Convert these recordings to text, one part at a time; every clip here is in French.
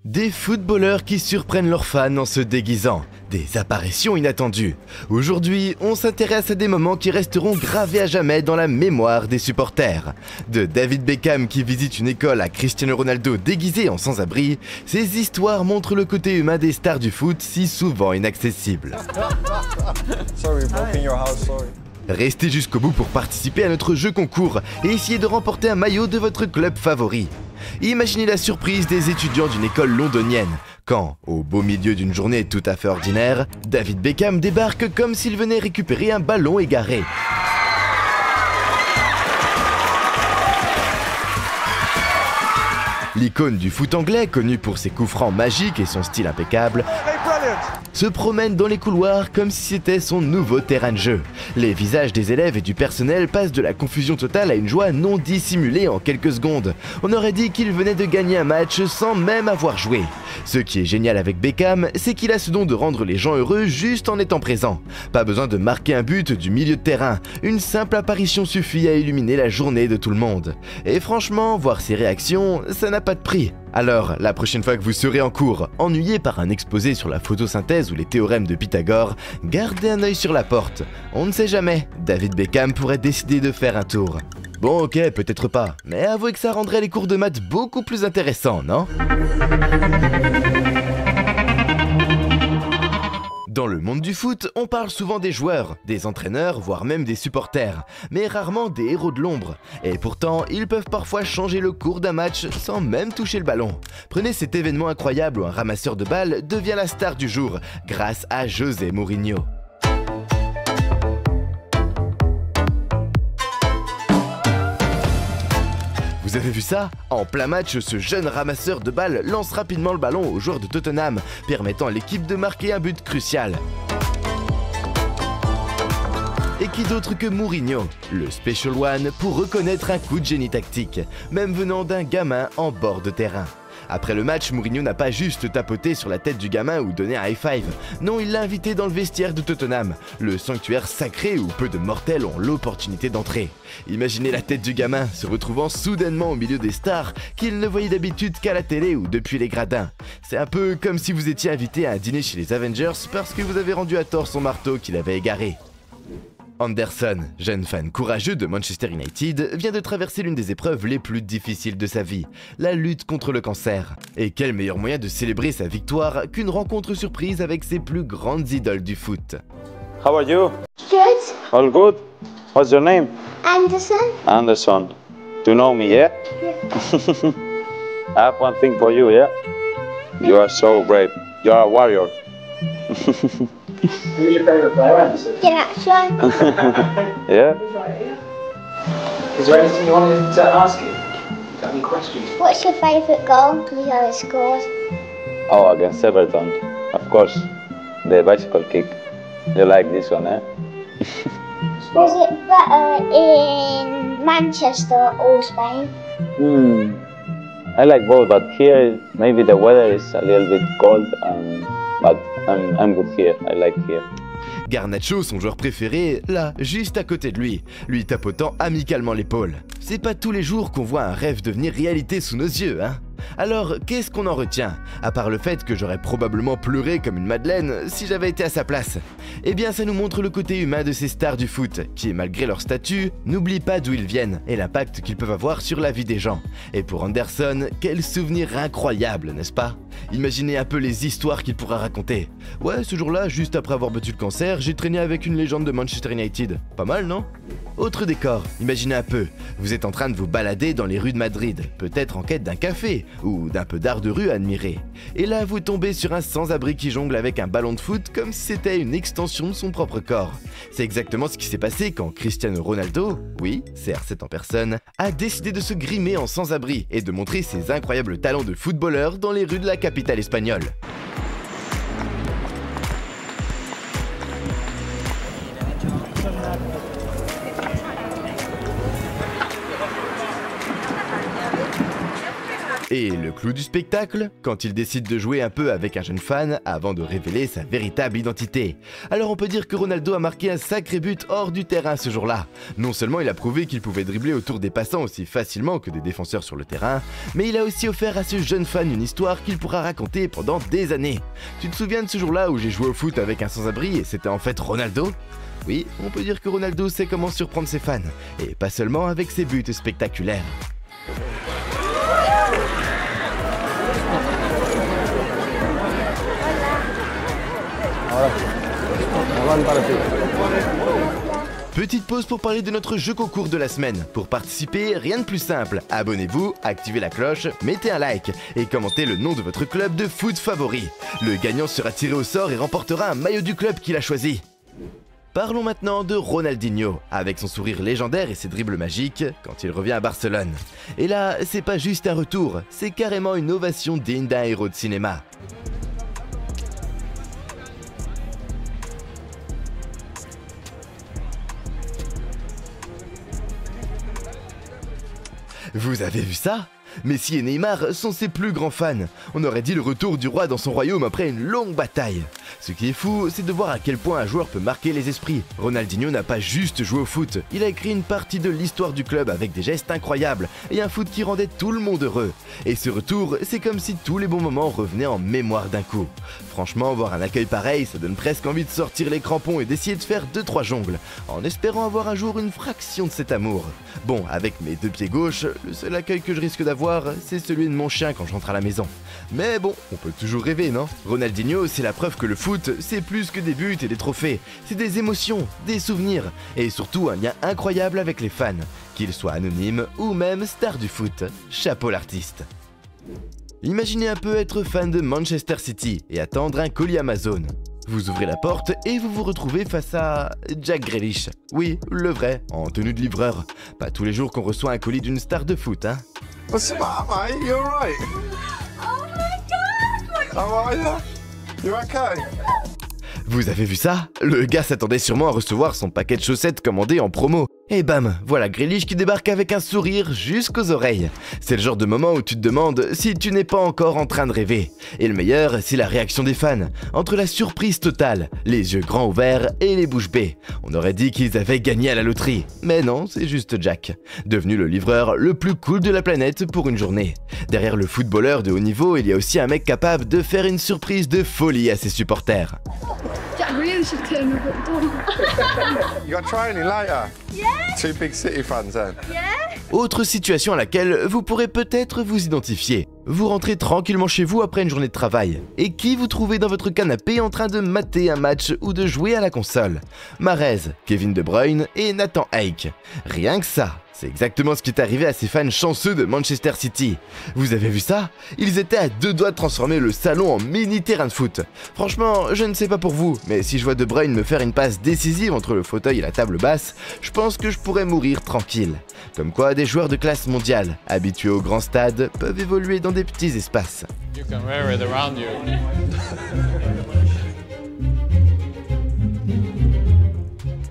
Des footballeurs qui surprennent leurs fans en se déguisant. Des apparitions inattendues. Aujourd'hui, on s'intéresse à des moments qui resteront gravés à jamais dans la mémoire des supporters. De David Beckham qui visite une école à Cristiano Ronaldo déguisé en sans-abri, ces histoires montrent le côté humain des stars du foot si souvent inaccessible. Restez jusqu'au bout pour participer à notre jeu concours et essayer de remporter un maillot de votre club favori. Imaginez la surprise des étudiants d'une école londonienne quand, au beau milieu d'une journée tout à fait ordinaire, David Beckham débarque comme s'il venait récupérer un ballon égaré. L'icône du foot anglais, connu pour ses coups francs magiques et son style impeccable, se promène dans les couloirs comme si c'était son nouveau terrain de jeu. Les visages des élèves et du personnel passent de la confusion totale à une joie non dissimulée en quelques secondes. On aurait dit qu'il venait de gagner un match sans même avoir joué. Ce qui est génial avec Beckham, c'est qu'il a ce don de rendre les gens heureux juste en étant présent. Pas besoin de marquer un but du milieu de terrain, une simple apparition suffit à illuminer la journée de tout le monde. Et franchement, voir ses réactions, ça n'a pas de prix. Alors, la prochaine fois que vous serez en cours, ennuyé par un exposé sur la photosynthèse ou les théorèmes de Pythagore, gardez un œil sur la porte. On ne sait jamais, David Beckham pourrait décider de faire un tour. Bon ok, peut-être pas, mais avouez que ça rendrait les cours de maths beaucoup plus intéressants, non ? Dans le monde du foot, on parle souvent des joueurs, des entraîneurs, voire même des supporters, mais rarement des héros de l'ombre. Et pourtant, ils peuvent parfois changer le cours d'un match sans même toucher le ballon. Prenez cet événement incroyable où un ramasseur de balles devient la star du jour, grâce à José Mourinho. Vous avez vu ça? En plein match, ce jeune ramasseur de balles lance rapidement le ballon au joueur de Tottenham, permettant à l'équipe de marquer un but crucial. Et qui d'autre que Mourinho, le Special One, pour reconnaître un coup de génie tactique, même venant d'un gamin en bord de terrain. Après le match, Mourinho n'a pas juste tapoté sur la tête du gamin ou donné un high five. Non, il l'a invité dans le vestiaire de Tottenham, le sanctuaire sacré où peu de mortels ont l'opportunité d'entrer. Imaginez la tête du gamin se retrouvant soudainement au milieu des stars qu'il ne voyait d'habitude qu'à la télé ou depuis les gradins. C'est un peu comme si vous étiez invité à un dîner chez les Avengers parce que vous avez rendu à tort son marteau qu'il avait égaré. Anderson, jeune fan courageux de Manchester United, vient de traverser l'une des épreuves les plus difficiles de sa vie, la lutte contre le cancer. Et quel meilleur moyen de célébrer sa victoire qu'une rencontre surprise avec ses plus grandes idoles du foot. How are you? Good. All good? What's your name? Anderson. Anderson. Do you know me, yeah? Yeah. I have one thing for you, yeah? You are so brave. You are a warrior. Who's your favourite player, Anderson? Ganacho. Yeah? Is there anything you wanted to ask him? Got any questions? What's your favourite goal? You know it scored. Oh, against Everton. Of course. The bicycle kick. You like this one, eh? Was it better in Manchester or Spain? I like both, but here maybe the weather is a little bit cold, but I'm good here. I like here. Garnacho, son joueur préféré, là, juste à côté de lui tapotant amicalement l'épaule. C'est pas tous les jours qu'on voit un rêve devenir réalité sous nos yeux, hein? Alors, qu'est-ce qu'on en retient? À part le fait que j'aurais probablement pleuré comme une madeleine si j'avais été à sa place. Eh bien, ça nous montre le côté humain de ces stars du foot, qui, malgré leur statut, n'oublient pas d'où ils viennent et l'impact qu'ils peuvent avoir sur la vie des gens. Et pour Anderson, quel souvenir incroyable, n'est-ce pas? Imaginez un peu les histoires qu'il pourra raconter. Ouais, ce jour-là, juste après avoir battu le cancer, j'ai traîné avec une légende de Manchester United. Pas mal, non? Autre décor, imaginez un peu, vous êtes en train de vous balader dans les rues de Madrid, peut-être en quête d'un café ou d'un peu d'art de rue à admirer. Et là, vous tombez sur un sans-abri qui jongle avec un ballon de foot comme si c'était une extension de son propre corps. C'est exactement ce qui s'est passé quand Cristiano Ronaldo, oui, CR7 en personne, a décidé de se grimer en sans-abri et de montrer ses incroyables talents de footballeur dans les rues de la capitale espagnole. Et le clou du spectacle, quand il décide de jouer un peu avec un jeune fan avant de révéler sa véritable identité. Alors on peut dire que Ronaldo a marqué un sacré but hors du terrain ce jour-là. Non seulement il a prouvé qu'il pouvait dribbler autour des passants aussi facilement que des défenseurs sur le terrain, mais il a aussi offert à ce jeune fan une histoire qu'il pourra raconter pendant des années. Tu te souviens de ce jour-là où j'ai joué au foot avec un sans-abri et c'était en fait Ronaldo ? Oui, on peut dire que Ronaldo sait comment surprendre ses fans, et pas seulement avec ses buts spectaculaires. Petite pause pour parler de notre jeu concours de la semaine. Pour participer, rien de plus simple. Abonnez-vous, activez la cloche, mettez un like et commentez le nom de votre club de foot favori. Le gagnant sera tiré au sort et remportera un maillot du club qu'il a choisi. Parlons maintenant de Ronaldinho, avec son sourire légendaire et ses dribbles magiques quand il revient à Barcelone. Et là, c'est pas juste un retour, c'est carrément une ovation digne d'un héros de cinéma. Vous avez vu ça ? Messi et Neymar sont ses plus grands fans. On aurait dit le retour du roi dans son royaume après une longue bataille. Ce qui est fou, c'est de voir à quel point un joueur peut marquer les esprits. Ronaldinho n'a pas juste joué au foot, il a écrit une partie de l'histoire du club avec des gestes incroyables et un foot qui rendait tout le monde heureux. Et ce retour, c'est comme si tous les bons moments revenaient en mémoire d'un coup. Franchement, voir un accueil pareil, ça donne presque envie de sortir les crampons et d'essayer de faire 2-3 jongles, en espérant avoir un jour une fraction de cet amour. Bon, avec mes deux pieds gauches, le seul accueil que je risque d'avoir, c'est celui de mon chien quand je rentre à la maison. Mais bon, on peut toujours rêver, non ? Ronaldinho, c'est la preuve que le foot, c'est plus que des buts et des trophées. C'est des émotions, des souvenirs, et surtout un lien incroyable avec les fans, qu'ils soient anonymes ou même stars du foot. Chapeau l'artiste. Imaginez un peu être fan de Manchester City et attendre un colis Amazon. Vous ouvrez la porte et vous vous retrouvez face à Jack Grealish. Oui, le vrai, en tenue de livreur. Pas tous les jours qu'on reçoit un colis d'une star de foot, hein. What's the matter, mate? You alright? Oh my God! How are you? You okay? Vous avez vu ça? Le gars s'attendait sûrement à recevoir son paquet de chaussettes commandé en promo. Et bam, voilà Grealish qui débarque avec un sourire jusqu'aux oreilles. C'est le genre de moment où tu te demandes si tu n'es pas encore en train de rêver. Et le meilleur, c'est la réaction des fans. Entre la surprise totale, les yeux grands ouverts et les bouches bées. On aurait dit qu'ils avaient gagné à la loterie. Mais non, c'est juste Jack. Devenu le livreur le plus cool de la planète pour une journée. Derrière le footballeur de haut niveau, il y a aussi un mec capable de faire une surprise de folie à ses supporters. Jack Grealish should turn up at dawn. You got training later? Yeah? Two big City fans then? Yeah? Autre situation à laquelle vous pourrez peut-être vous identifier. Vous rentrez tranquillement chez vous après une journée de travail. Et qui vous trouvez dans votre canapé en train de mater un match ou de jouer à la console? Mahrez, Kevin De Bruyne et Nathan Ake. Rien que ça. C'est exactement ce qui est arrivé à ces fans chanceux de Manchester City. Vous avez vu ça? Ils étaient à deux doigts de transformer le salon en mini terrain de foot. Franchement, je ne sais pas pour vous, mais si je vois De Bruyne me faire une passe décisive entre le fauteuil et la table basse, je pense que je pourrais mourir tranquille. Comme quoi, des joueurs de classe mondiale, habitués aux grands stades, peuvent évoluer dans des petits espaces. You can wear it around you.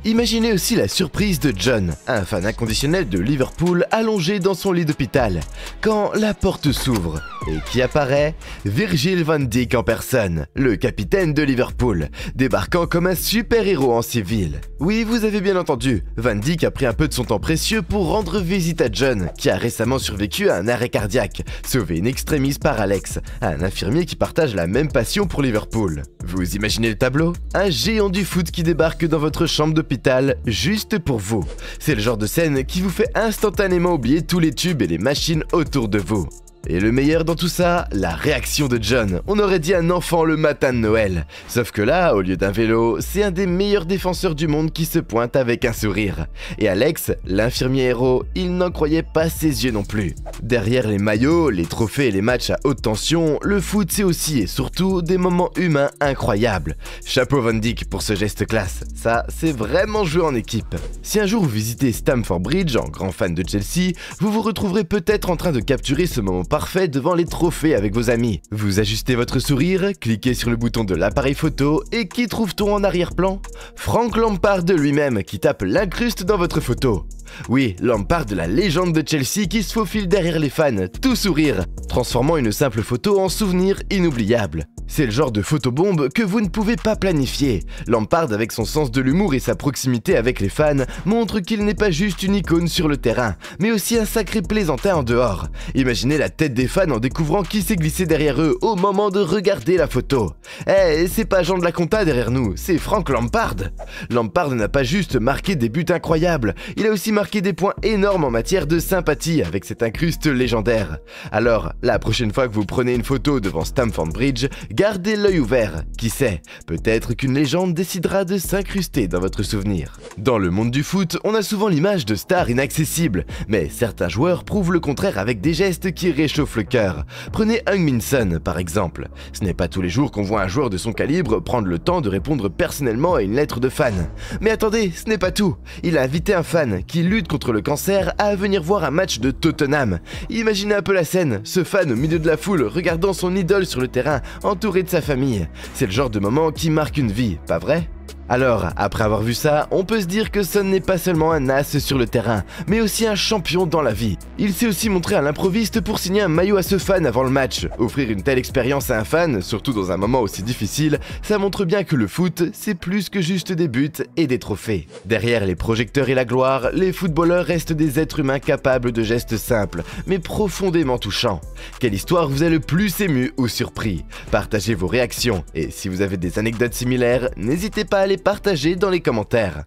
Imaginez aussi la surprise de John, un fan inconditionnel de Liverpool allongé dans son lit d'hôpital, quand la porte s'ouvre. Et qui apparaît? Virgil van Dijk en personne, le capitaine de Liverpool, débarquant comme un super-héros en civil. Oui, vous avez bien entendu, Van Dijk a pris un peu de son temps précieux pour rendre visite à John, qui a récemment survécu à un arrêt cardiaque, sauvé in extremis par Alex, un infirmier qui partage la même passion pour Liverpool. Vous imaginez le tableau? Un géant du foot qui débarque dans votre chambre d'hôpital juste pour vous. C'est le genre de scène qui vous fait instantanément oublier tous les tubes et les machines autour de vous. Et le meilleur dans tout ça, la réaction de John. On aurait dit un enfant le matin de Noël. Sauf que là, au lieu d'un vélo, c'est un des meilleurs défenseurs du monde qui se pointe avec un sourire. Et Alex, l'infirmier héros, il n'en croyait pas ses yeux non plus. Derrière les maillots, les trophées et les matchs à haute tension, le foot c'est aussi et surtout des moments humains incroyables. Chapeau Van Dijk pour ce geste classe. Ça, c'est vraiment jouer en équipe. Si un jour vous visitez Stamford Bridge, en grand fan de Chelsea, vous vous retrouverez peut-être en train de capturer ce moment parfait devant les trophées avec vos amis. Vous ajustez votre sourire, cliquez sur le bouton de l'appareil photo et qui trouve-t-on en arrière-plan? Frank Lampard lui-même qui tape l'incruste dans votre photo. Oui, Lampard, la légende de Chelsea qui se faufile derrière les fans, tout sourire, transformant une simple photo en souvenir inoubliable. C'est le genre de photobombe que vous ne pouvez pas planifier. Lampard, avec son sens de l'humour et sa proximité avec les fans, montre qu'il n'est pas juste une icône sur le terrain, mais aussi un sacré plaisantin en dehors. Imaginez la tête des fans en découvrant qui s'est glissé derrière eux au moment de regarder la photo. Eh, c'est pas Jean de la Conta derrière nous, c'est Frank Lampard. Lampard n'a pas juste marqué des buts incroyables, il a aussi marqué des points énormes en matière de sympathie avec cette incruste légendaire. Alors, la prochaine fois que vous prenez une photo devant Stamford Bridge, gardez l'œil ouvert, qui sait, peut-être qu'une légende décidera de s'incruster dans votre souvenir. Dans le monde du foot, on a souvent l'image de stars inaccessibles, mais certains joueurs prouvent le contraire avec des gestes qui réchauffent le cœur. Prenez Heung-min Son par exemple. Ce n'est pas tous les jours qu'on voit un joueur de son calibre prendre le temps de répondre personnellement à une lettre de fan. Mais attendez, ce n'est pas tout. Il a invité un fan qui lutte contre le cancer à venir voir un match de Tottenham. Imaginez un peu la scène, ce fan au milieu de la foule regardant son idole sur le terrain, entouré de sa famille. C'est le genre de moment qui marque une vie, pas vrai ? Alors, après avoir vu ça, on peut se dire que Son n'est pas seulement un as sur le terrain, mais aussi un champion dans la vie. Il s'est aussi montré à l'improviste pour signer un maillot à ce fan avant le match. Offrir une telle expérience à un fan, surtout dans un moment aussi difficile, ça montre bien que le foot, c'est plus que juste des buts et des trophées. Derrière les projecteurs et la gloire, les footballeurs restent des êtres humains capables de gestes simples, mais profondément touchants. Quelle histoire vous a le plus ému ou surpris? Partagez vos réactions, et si vous avez des anecdotes similaires, n'hésitez pas à les partager dans les commentaires.